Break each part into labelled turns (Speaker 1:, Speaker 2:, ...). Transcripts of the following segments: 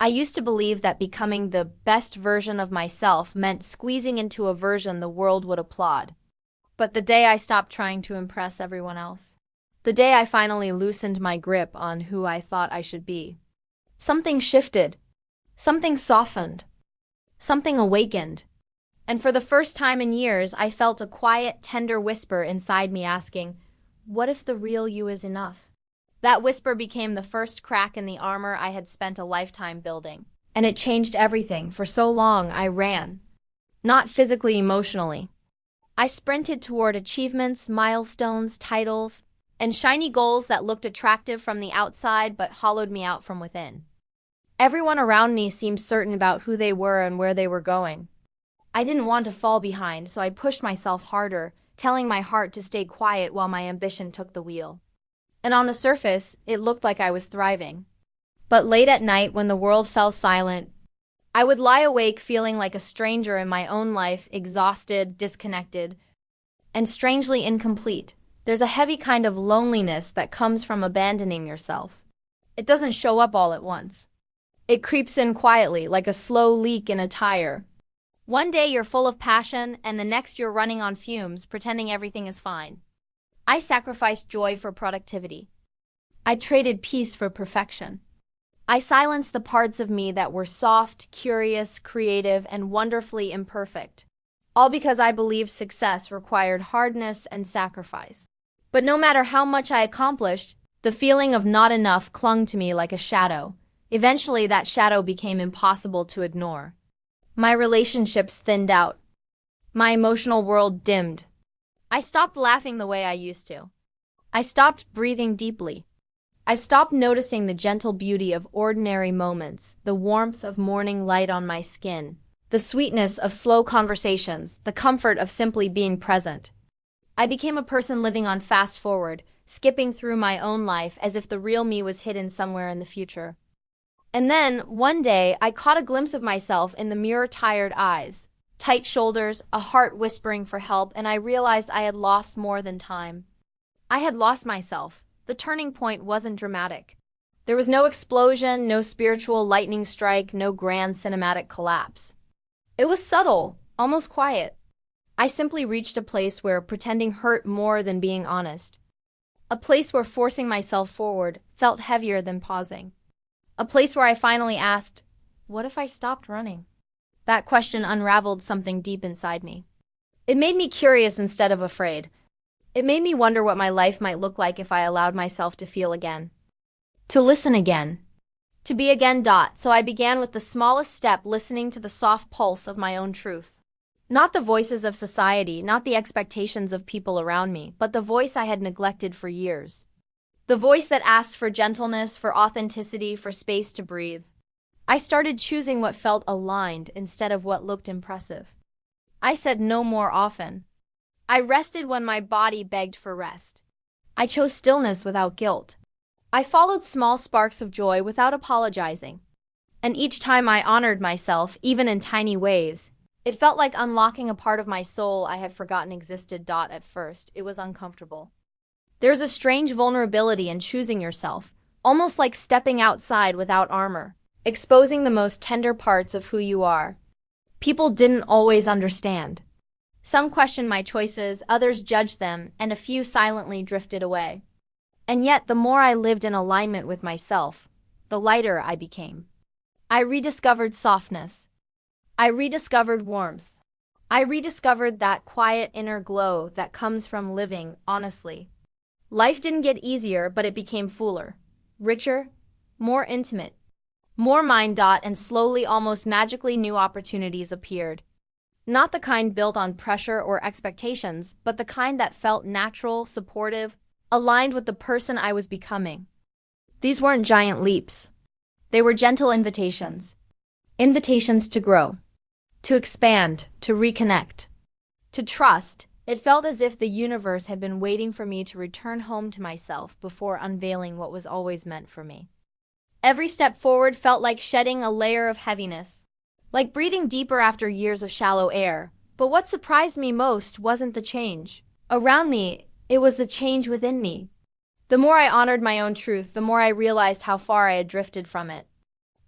Speaker 1: I used to believe that becoming the best version of myself meant squeezing into a version the world would applaud. But the day I stopped trying to impress everyone else, the day I finally loosened my grip on who I thought I should be, something shifted, something softened, something awakened. And for the first time in years, I felt a quiet, tender whisper inside me asking, "What if the real you is enough?" That whisper became the first crack in the armor I had spent a lifetime building. And it changed everything. For so long, I ran. Not physically, emotionally. I sprinted toward achievements, milestones, titles, and shiny goals that looked attractive from the outside but hollowed me out from within. Everyone around me seemed certain about who they were and where they were going. I didn't want to fall behind, so I pushed myself harder, telling my heart to stay quiet while my ambition took the wheel. And on the surface, it looked like I was thriving. But late at night, when the world fell silent, I would lie awake feeling like a stranger in my own life, exhausted, disconnected, and strangely incomplete. There's a heavy kind of loneliness that comes from abandoning yourself. It doesn't show up all at once. It creeps in quietly, like a slow leak in a tire. One day you're full of passion, and the next you're running on fumes, pretending everything is fine. I sacrificed joy for productivity. I traded peace for perfection. I silenced the parts of me that were soft, curious, creative, and wonderfully imperfect, all because I believed success required hardness and sacrifice. But no matter how much I accomplished, the feeling of not enough clung to me like a shadow. Eventually, that shadow became impossible to ignore. My relationships thinned out. My emotional world dimmed. I stopped laughing the way I used to. I stopped breathing deeply. I stopped noticing the gentle beauty of ordinary moments, the warmth of morning light on my skin, the sweetness of slow conversations, the comfort of simply being present. I became a person living on fast forward, skipping through my own life as if the real me was hidden somewhere in the future. And then, one day, I caught a glimpse of myself in the mirror, tired eyes, tight shoulders, a heart whispering for help, and I realized I had lost more than time. I had lost myself. The turning point wasn't dramatic. There was no explosion, no spiritual lightning strike, no grand cinematic collapse. It was subtle, almost quiet. I simply reached a place where pretending hurt more than being honest. A place where forcing myself forward felt heavier than pausing. A place where I finally asked, what if I stopped running? That question unraveled something deep inside me. It made me curious instead of afraid. It made me wonder what my life might look like if I allowed myself to feel again. To listen again. To be again. So I began with the smallest step, listening to the soft pulse of my own truth. Not the voices of society, not the expectations of people around me, but the voice I had neglected for years. The voice that asked for gentleness, for authenticity, for space to breathe. I started choosing what felt aligned instead of what looked impressive. I said no more often. I rested when my body begged for rest. I chose stillness without guilt. I followed small sparks of joy without apologizing. And each time I honored myself, even in tiny ways, it felt like unlocking a part of my soul I had forgotten existed. At first, it was uncomfortable. There's a strange vulnerability in choosing yourself, almost like stepping outside without armor, exposing the most tender parts of who you are. People didn't always understand. Some questioned my choices, others judged them, and a few silently drifted away. And yet, the more I lived in alignment with myself, the lighter I became. I rediscovered softness. I rediscovered warmth. I rediscovered that quiet inner glow that comes from living honestly. Life didn't get easier, but it became fuller, richer, more intimate, more mind. And slowly, almost magically, new opportunities appeared. Not the kind built on pressure or expectations, but the kind that felt natural, supportive, aligned with the person I was becoming. These weren't giant leaps. They were gentle invitations. Invitations to grow, to expand, to reconnect, to trust. It felt as if the universe had been waiting for me to return home to myself before unveiling what was always meant for me. Every step forward felt like shedding a layer of heaviness, like breathing deeper after years of shallow air. But what surprised me most wasn't the change around me, it was the change within me. The more I honored my own truth, the more I realized how far I had drifted from it.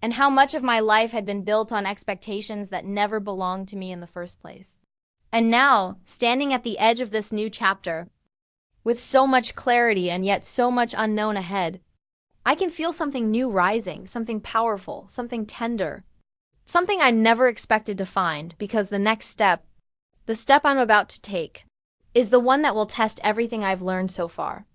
Speaker 1: and how much of my life had been built on expectations that never belonged to me in the first place. And now, standing at the edge of this new chapter, with so much clarity and yet so much unknown ahead, I can feel something new rising, something powerful, something tender, something I never expected to find, because the next step, the step I'm about to take, is the one that will test everything I've learned so far.